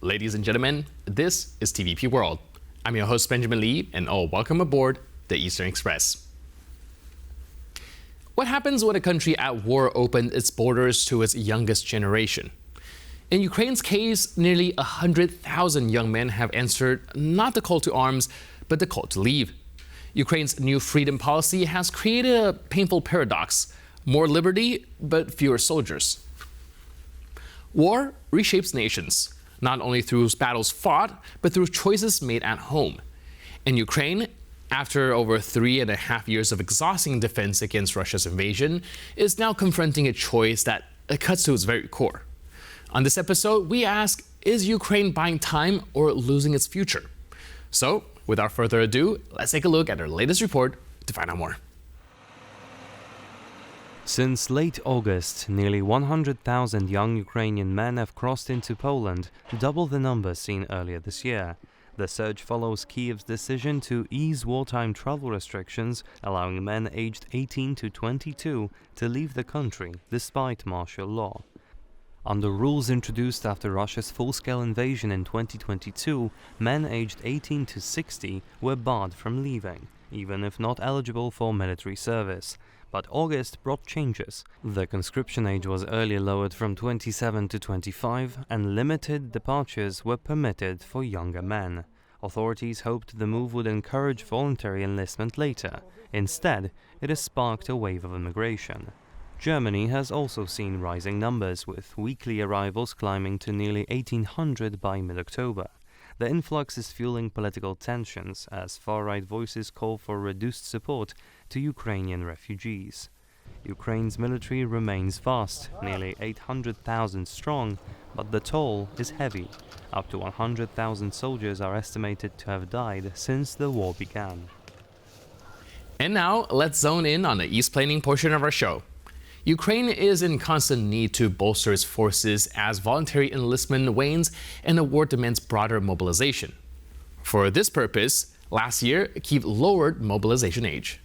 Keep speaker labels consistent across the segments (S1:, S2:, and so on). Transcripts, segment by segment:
S1: Ladies and gentlemen, this is TVP World. I'm your host Benjamin Lee, and welcome aboard the Eastern Express. What happens when a country at war opens its borders to its youngest generation? In Ukraine's case, nearly 100,000 young men have answered not the call to arms, but the call to leave. Ukraine's new freedom policy has created a painful paradox: more liberty, but fewer soldiers. War reshapes nations, not only through battles fought, but through choices made at home. In Ukraine, after over 3.5 years of exhausting defense against Russia's invasion, is now confronting a choice that cuts to its very core. On this episode, we ask, is Ukraine buying time or losing its future? So, without further ado, let's take a look at our latest report to find out more.
S2: Since late August, nearly 100,000 young Ukrainian men have crossed into Poland, double the number seen earlier this year. The surge follows Kyiv's decision to ease wartime travel restrictions, allowing men aged 18 to 22 to leave the country despite martial law. Under rules introduced after Russia's full-scale invasion in 2022, men aged 18 to 60 were barred from leaving, even if not eligible for military service. But August brought changes. The conscription age was earlier lowered from 27 to 25, and limited departures were permitted for younger men. Authorities hoped the move would encourage voluntary enlistment later. Instead, it has sparked a wave of immigration. Germany has also seen rising numbers, with weekly arrivals climbing to nearly 1,800 by mid-October. The influx is fueling political tensions as far-right voices call for reduced support to Ukrainian refugees. Ukraine's military remains vast, nearly 800,000 strong, but the toll is heavy. Up to 100,000 soldiers are estimated to have died since the war began.
S1: And now, let's zone in on the East planning portion of our show. Ukraine is in constant need to bolster its forces as voluntary enlistment wanes and the war demands broader mobilization. For this purpose, last year, Kyiv lowered mobilization age.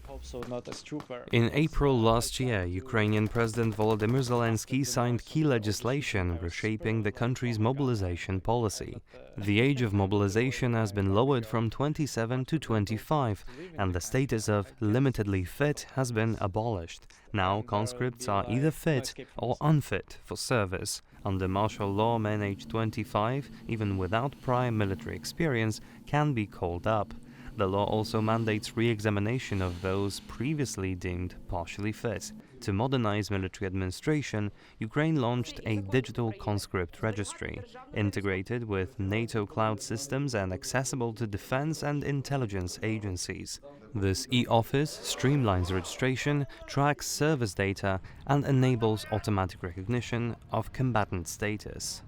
S2: In April last year, Ukrainian President Volodymyr Zelenskyy signed key legislation reshaping the country's mobilization policy. The age of mobilization has been lowered from 27 to 25, and the status of limitedly fit has been abolished. Now, conscripts are either fit or unfit for service. Under martial law, men aged 25, even without prior military experience, can be called up. The law also mandates re-examination of those previously deemed partially fit. To modernize military administration, Ukraine launched a digital conscript registry, integrated with NATO cloud systems and accessible to defense and intelligence agencies. This e-office streamlines registration, tracks service data, and enables automatic recognition of combatant status.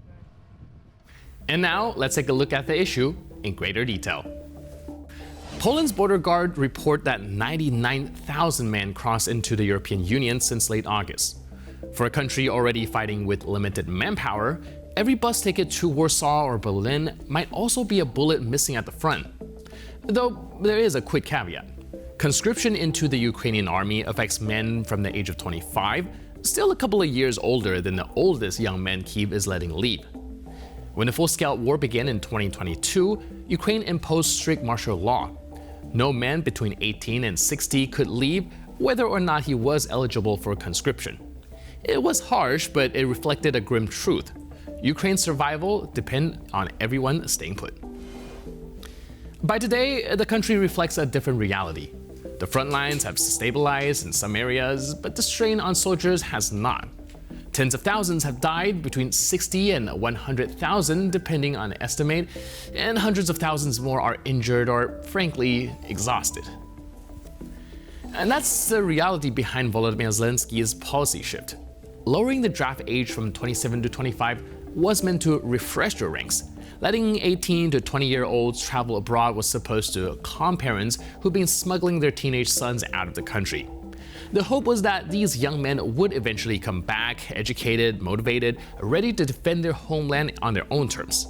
S1: And now, let's take a look at the issue in greater detail. Poland's border guard report that 99,000 men crossed into the European Union since late August. For a country already fighting with limited manpower, every bus ticket to Warsaw or Berlin might also be a bullet missing at the front. Though there is a quick caveat. Conscription into the Ukrainian army affects men from the age of 25, still a couple of years older than the oldest young men Kyiv is letting leave. When the full-scale war began in 2022, Ukraine imposed strict martial law. No man between 18 and 60 could leave, whether or not he was eligible for conscription. It was harsh, but it reflected a grim truth. Ukraine's survival depends on everyone staying put. By today, the country reflects a different reality. The front lines have stabilized in some areas, but the strain on soldiers has not. Tens of thousands have died, between 60 and 100,000 depending on the estimate, and hundreds of thousands more are injured or, frankly, exhausted. And that's the reality behind Volodymyr Zelenskyy's policy shift. Lowering the draft age from 27 to 25 was meant to refresh your ranks. Letting 18 to 20-year-olds travel abroad was supposed to calm parents who've been smuggling their teenage sons out of the country. The hope was that these young men would eventually come back, educated, motivated, ready to defend their homeland on their own terms.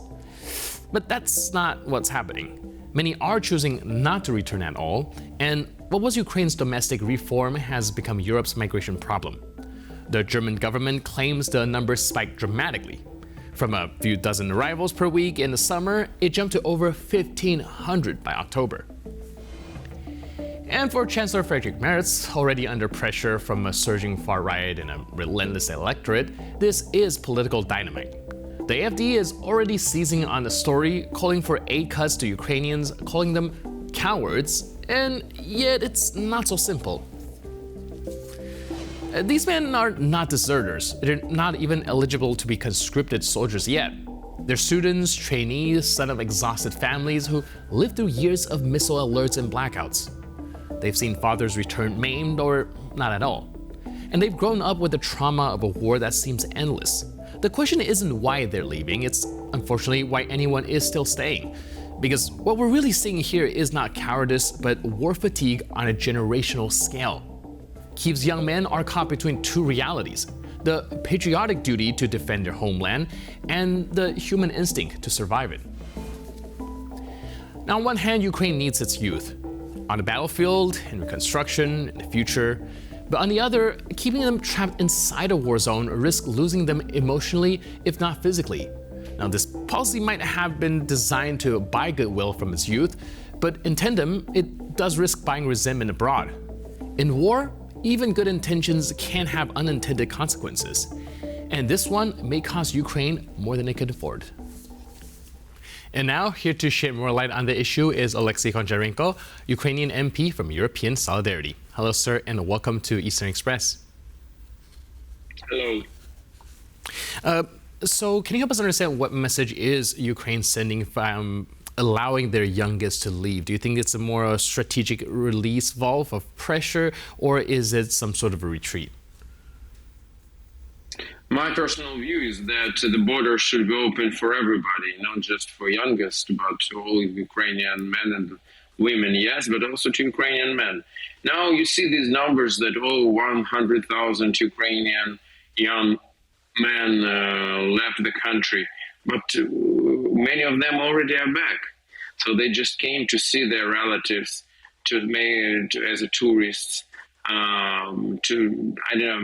S1: But that's not what's happening. Many are choosing not to return at all, and what was Ukraine's domestic reform has become Europe's migration problem. The German government claims the numbers spiked dramatically. From a few dozen arrivals per week in the summer, it jumped to over 1,500 by October. And for Chancellor Friedrich Merz, already under pressure from a surging far-right and a relentless electorate, this is political dynamite. The AfD is already seizing on the story, calling for aid cuts to Ukrainians, calling them cowards, and yet it's not so simple. These men are not deserters. They're not even eligible to be conscripted soldiers yet. They're students, trainees, sons of exhausted families who lived through years of missile alerts and blackouts. They've seen fathers return maimed or not at all. And they've grown up with the trauma of a war that seems endless. The question isn't why they're leaving, it's unfortunately why anyone is still staying. Because what we're really seeing here is not cowardice, but war fatigue on a generational scale. Kyiv's young men are caught between two realities: the patriotic duty to defend their homeland and the human instinct to survive it. Now, on one hand, Ukraine needs its youth on the battlefield, in reconstruction, in the future. But on the other, keeping them trapped inside a war zone risks losing them emotionally, if not physically. Now, this policy might have been designed to buy goodwill from its youth, but in tandem, it does risk buying resentment abroad. In war, even good intentions can have unintended consequences. And this one may cost Ukraine more than it could afford. And now, here to shed more light on the issue is Alexei Koncharenko, Ukrainian MP from European Solidarity. Hello, sir, and welcome to Eastern Express.
S3: Hello.
S1: So, can you help us understand what message is Ukraine sending from allowing their youngest to leave? Do you think it's a more strategic release valve of pressure, or is it some sort of a retreat?
S3: My personal view is that the border should be open for everybody, not just for youngest, but to all Ukrainian men and women, yes, but also to Ukrainian men. Now you see these numbers that, 100,000 Ukrainian young men left the country, but many of them already are back. So they just came to see their relatives, as a tourists,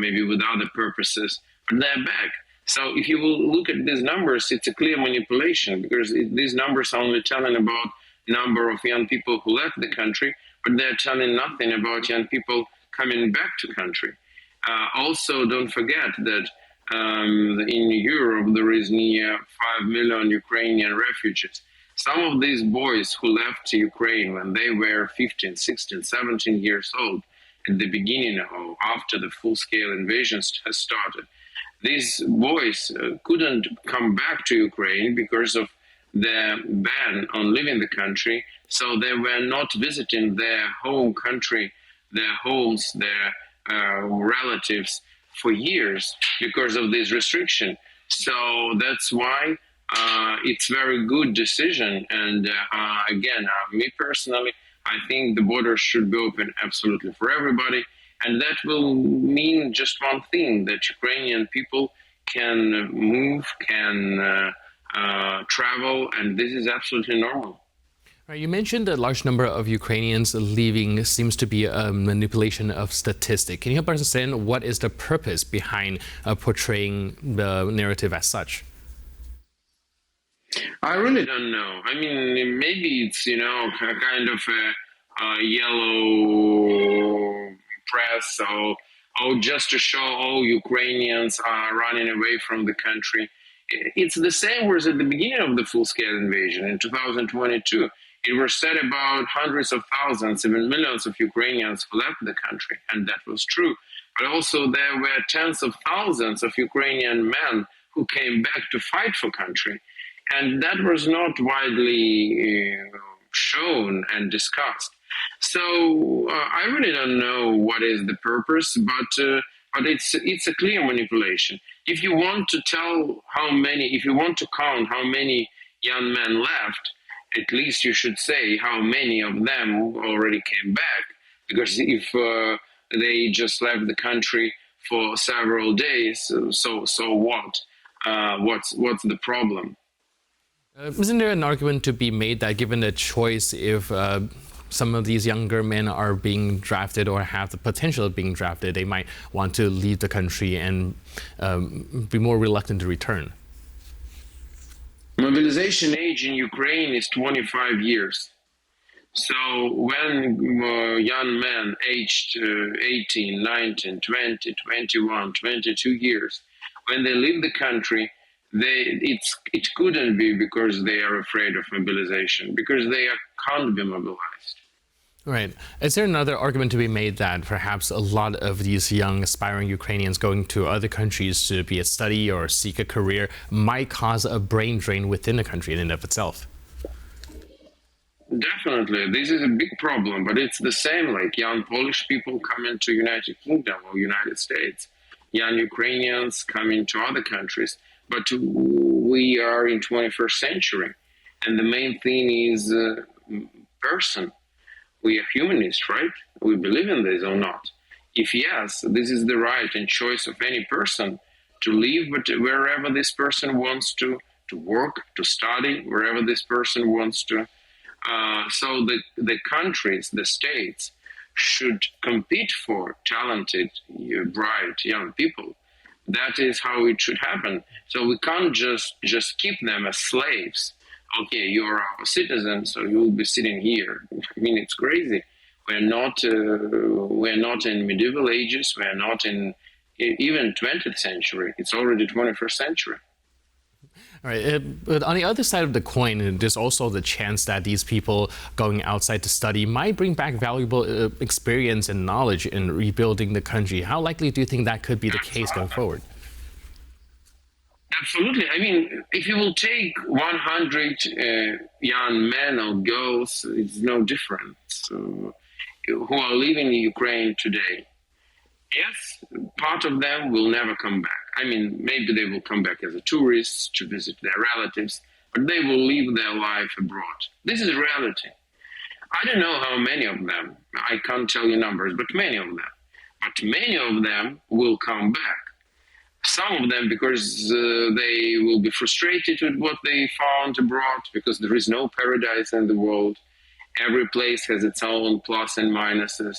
S3: maybe with other purposes. But they're back. So if you will look at these numbers, it's a clear manipulation, because these numbers are only telling about number of young people who left the country, but they're telling nothing about young people coming back to country. Also, don't forget that in Europe there is near 5 million Ukrainian refugees. Some of these boys who left Ukraine when they were 15, 16, 17 years old, at the beginning or after the full-scale invasion has started, these boys couldn't come back to Ukraine because of the ban on leaving the country, so they were not visiting their home country, their homes, their relatives for years because of this restriction. So that's why it's very good decision. And again, me personally, I think the border should be open absolutely for everybody. And that will mean just one thing, that Ukrainian people can move, can travel, and this is absolutely normal.
S1: Right, you mentioned a large number of Ukrainians leaving seems to be a manipulation of statistics. Can you help us understand what is the purpose behind portraying the narrative as such?
S3: I really don't know. I mean, maybe it's, a kind of a yellow press, or just to show all Ukrainians are running away from the country. It's the same was at the beginning of the full-scale invasion in 2022. It was said about hundreds of thousands, even millions of Ukrainians who left the country, and that was true. But also there were tens of thousands of Ukrainian men who came back to fight for country. And that was not widely shown and discussed. So I really don't know what is the purpose, but it's a clear manipulation. If you want to if you want to count how many young men left, at least you should say how many of them already came back. Because if they just left the country for several days, so what? What's the problem?
S1: Isn't there an argument to be made that given the choice, if some of these younger men are being drafted or have the potential of being drafted, they might want to leave the country and be more reluctant to return?
S3: Mobilization age in Ukraine is 25 years. So when young men aged 18, 19, 20, 21, 22 years, when they leave the country, it couldn't be because they are afraid of mobilization, because they can't be mobilized.
S1: Right. Is there another argument to be made that perhaps a lot of these young aspiring Ukrainians going to other countries to be a study or seek a career might cause a brain drain within the country in and of itself?
S3: Definitely, this is a big problem, but it's the same like young Polish people coming to United Kingdom or United States, young Ukrainians coming to other countries. But we are in 21st century, and the main thing is person. We are humanists, right? We believe in this or not. If yes, this is the right and choice of any person to live wherever this person wants to work, to study, wherever this person wants to. So the countries, the states, should compete for talented, bright young people. That is how it should happen. So we can't just keep them as slaves. Okay, you're our citizen, so you will be sitting here. I mean, it's crazy. We're not in medieval ages. We're not in even 20th century. It's already 21st century.
S1: All right, but on the other side of the coin, there's also the chance that these people going outside to study might bring back valuable experience and knowledge in rebuilding the country. How likely do you think that could be the case going forward?
S3: Absolutely. I mean, if you will take 100 young men or girls, it's no different, who are living in Ukraine today. Yes, part of them will never come back. I mean, maybe they will come back as a tourists to visit their relatives, but they will live their life abroad. This is reality. I don't know how many of them, I can't tell you numbers, but many of them. But many of them will come back. Some of them because they will be frustrated with what they found abroad, because there is no paradise in the world. Every place has its own plus and minuses.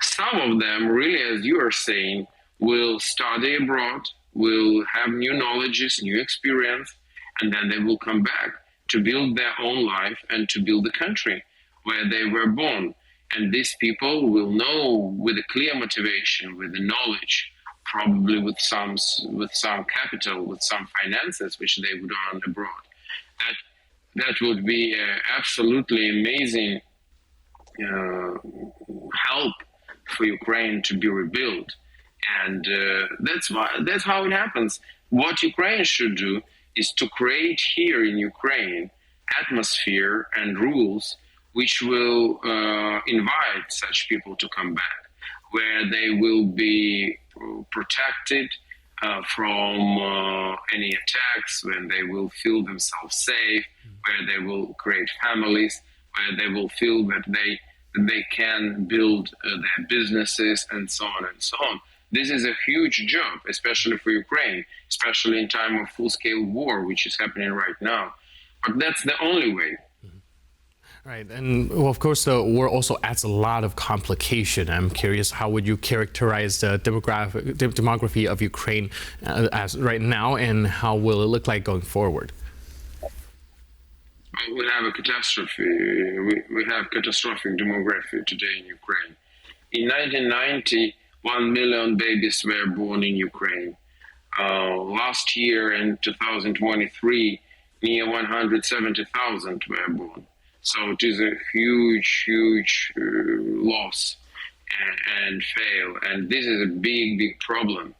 S3: Some of them, really, as you are saying, will study abroad, will have new knowledges, new experience, and then they will come back to build their own life and to build the country where they were born. And these people will know with a clear motivation, with the knowledge, probably with some capital, with some finances, which they would earn abroad. That would be absolutely amazing help for Ukraine to be rebuilt, and that's how it happens. What Ukraine should do is to create here in Ukraine atmosphere and rules which will invite such people to come back, where they will be protected from any attacks, when they will feel themselves safe, where they will create families, where they will feel that they can build their businesses and so on and so on. This is a huge job, especially for Ukraine, especially in time of full-scale war, which is happening right now. But that's the only way.
S1: Right, and well, of course, the war also adds a lot of complication. I'm curious, how would you characterize the demography of Ukraine as right now, and how will it look like going forward?
S3: We have a catastrophe. We have catastrophic demography today in Ukraine. In 1990, 1 million babies were born in Ukraine. Last year, in 2023, near 170,000 were born. So it is a huge loss and fail. And this is a big problem.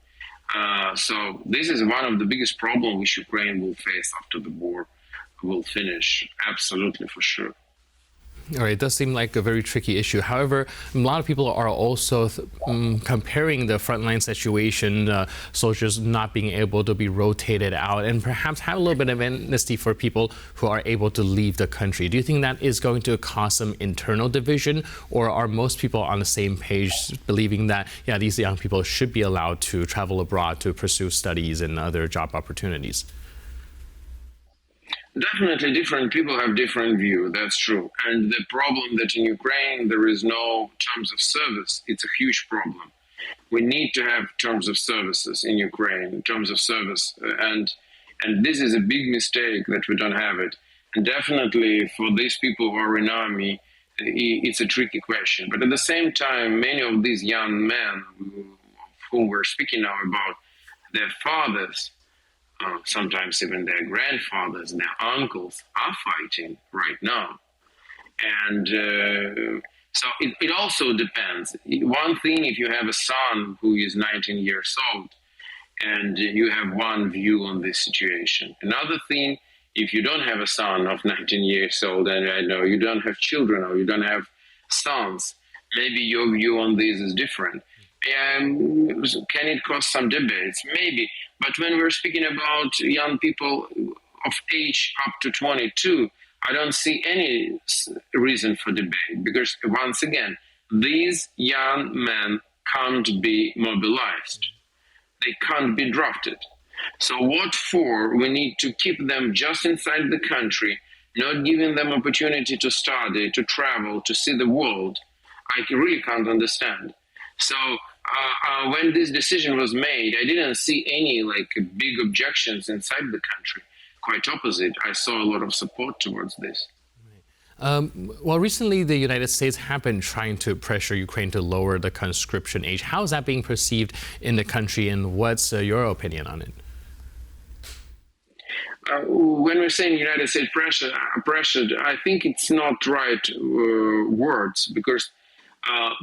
S3: So this is one of the biggest problems which Ukraine will face after the war will finish, absolutely, for sure.
S1: All right, it does seem like a very tricky issue. However, a lot of people are also comparing the frontline situation, soldiers not being able to be rotated out, and perhaps have a little bit of amnesty for people who are able to leave the country. Do you think that is going to cause some internal division, or are most people on the same page, believing that, yeah, these young people should be allowed to travel abroad to pursue studies and other job opportunities?
S3: Definitely different people have different view, that's true. And the problem that in Ukraine there is no terms of service, it's a huge problem. We need to have terms of services in Ukraine, terms of service. And And this is a big mistake that we don't have it. And definitely for these people who are in army, it's a tricky question. But at the same time, many of these young men whom we're speaking now about, their fathers, sometimes even their grandfathers, their uncles are fighting right now. And so it also depends. One thing, if you have a son who is 19 years old and you have one view on this situation. Another thing, if you don't have a son of 19 years old and I know you don't have children or you don't have sons, maybe your view on this is different. Can it cause some debates? Maybe. But when we're speaking about young people of age up to 22, I don't see any reason for debate because, once again, these young men can't be mobilized. They can't be drafted. So what for? We need to keep them just inside the country, not giving them opportunity to study, to travel, to see the world. I really can't understand. So when this decision was made, I didn't see any big objections inside the country. Quite opposite. I saw a lot of support towards this.
S1: Well, recently the United States have been trying to pressure Ukraine to lower the conscription age. How is that being perceived in the country, and what's your opinion on it?
S3: When we're saying United States pressured, I think it's not right words because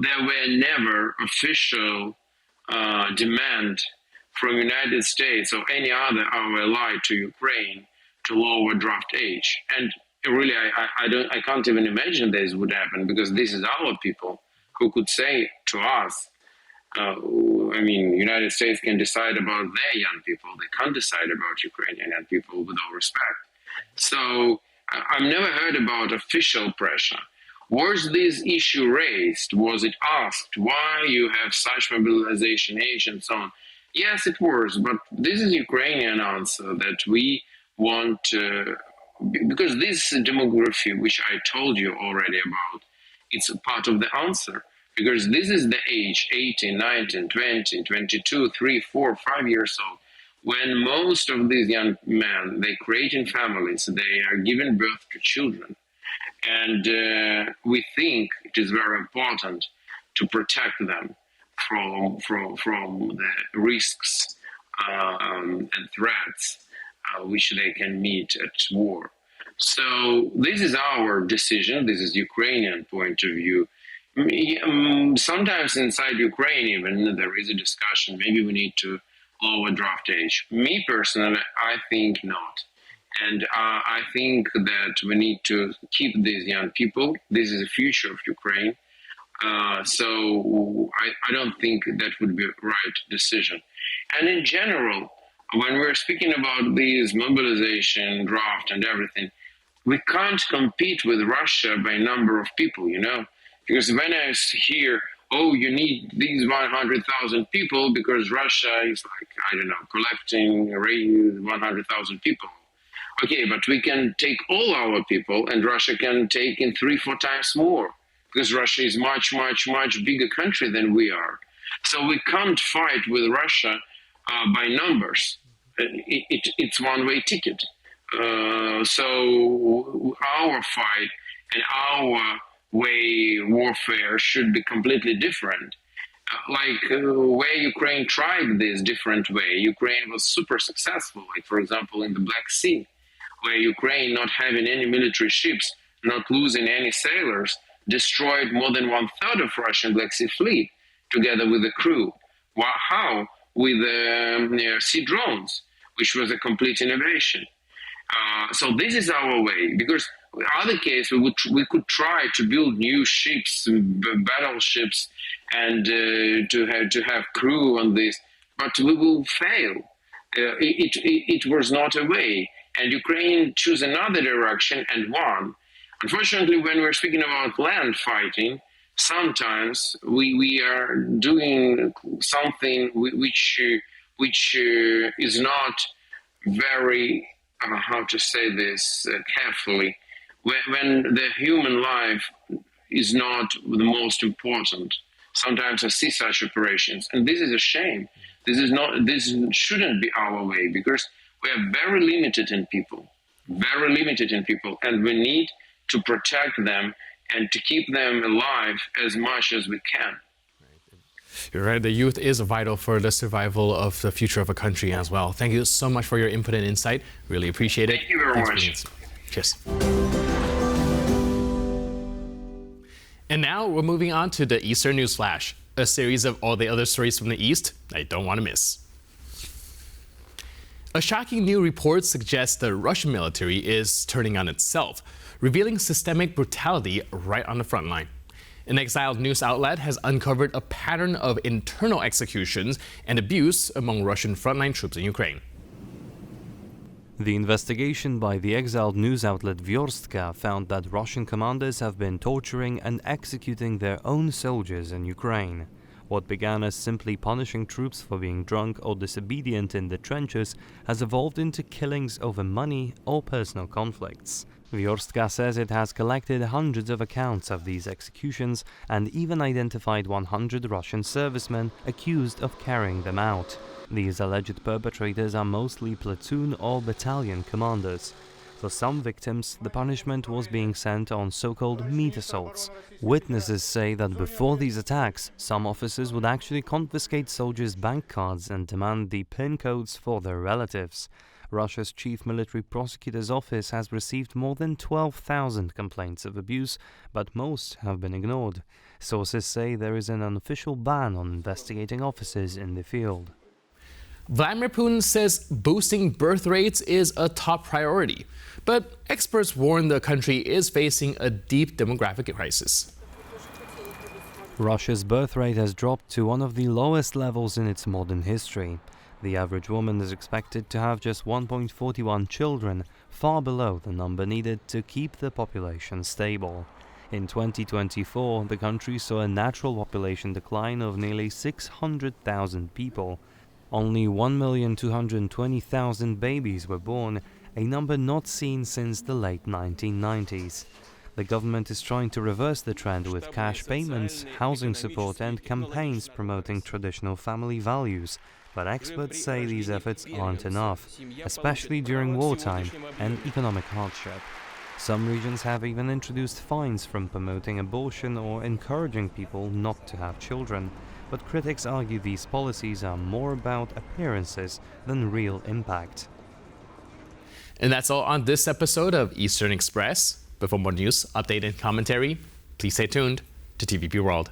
S3: there were never official demand from United States or any other our ally to Ukraine to lower draft age. And really, I can't even imagine this would happen because this is our people who could say to us, United States can decide about their young people. They can't decide about Ukrainian young people with all respect. So I've never heard about official pressure. Was this issue raised? Was it asked why you have such mobilization age and so on? Yes, it was, but this is Ukrainian answer that we want because this demography, which I told you already about, it's a part of the answer. Because this is the age, 18, 19, 20, 22, 3, 4, 5 years old, when most of these young men, they creating families, they are giving birth to children. And we think it is very important to protect them from the risks and threats which they can meet at war. So this is our decision. This is Ukrainian point of view. Sometimes inside Ukraine even there is a discussion, maybe we need to lower draft age. Me personally, I think not. And I think that we need to keep these young people. This is the future of Ukraine. So I don't think that would be a right decision. And in general, when we're speaking about these mobilization, draft and everything, we can't compete with Russia by number of people, Because when I hear, you need these 100,000 people because Russia is collecting 100,000 people. Okay, but we can take all our people and Russia can take in 3-4 times more because Russia is much, much, much bigger country than we are. So we can't fight with Russia by numbers. It's one-way ticket. So our fight and our warfare should be completely different. Where Ukraine tried this different way, Ukraine was super successful. For example, in the Black Sea, where Ukraine, not having any military ships, not losing any sailors, destroyed more than 1/3 of Russian Black Sea fleet together with the crew. How? With sea drones, which was a complete innovation. So this is our way, because in other case we could try to build new ships, battleships, and to have crew on this, but we will fail. It was not a way, and Ukraine chose another direction and won. Unfortunately, when we're speaking about land fighting, sometimes we are doing something which is not very how to say this carefully, when the human life is not the most important. Sometimes I see such operations, and this is a shame. This shouldn't be our way, because We are very limited in people, and we need to protect them and to keep them alive as much as we can.
S1: You're right. The youth is vital for the survival of the future of a country as well. Thank you so much for your input and insight. Really appreciate it.
S3: Thank you very much.
S1: Cheers. And now we're moving on to the Eastern News Flash, a series of all the other stories from the East I don't want to miss. A shocking new report suggests the Russian military is turning on itself, revealing systemic brutality right on the front line. An exiled news outlet has uncovered a pattern of internal executions and abuse among Russian frontline troops in Ukraine.
S2: The investigation by the exiled news outlet Vyorstka found that Russian commanders have been torturing and executing their own soldiers in Ukraine. What began as simply punishing troops for being drunk or disobedient in the trenches has evolved into killings over money or personal conflicts. Vyorstka says it has collected hundreds of accounts of these executions and even identified 100 Russian servicemen accused of carrying them out. These alleged perpetrators are mostly platoon or battalion commanders. For some victims, the punishment was being sent on so-called meat assaults. Witnesses say that before these attacks, some officers would actually confiscate soldiers' bank cards and demand the PIN codes for their relatives. Russia's chief military prosecutor's office has received more than 12,000 complaints of abuse, but most have been ignored. Sources say there is an unofficial ban on investigating officers in the field.
S1: Vladimir Putin says boosting birth rates is a top priority, but experts warn the country is facing a deep demographic crisis.
S2: Russia's birth rate has dropped to one of the lowest levels in its modern history. The average woman is expected to have just 1.41 children, far below the number needed to keep the population stable. In 2024, the country saw a natural population decline of nearly 600,000 people. Only 1,220,000 babies were born, a number not seen since the late 1990s. The government is trying to reverse the trend with cash payments, housing support and campaigns promoting traditional family values. But experts say these efforts aren't enough, especially during wartime and economic hardship. Some regions have even introduced fines from promoting abortion or encouraging people not to have children. But critics argue these policies are more about appearances than real impact.
S1: And that's all on this episode of Eastern Express. But for more news, update, and commentary, please stay tuned to TVP World.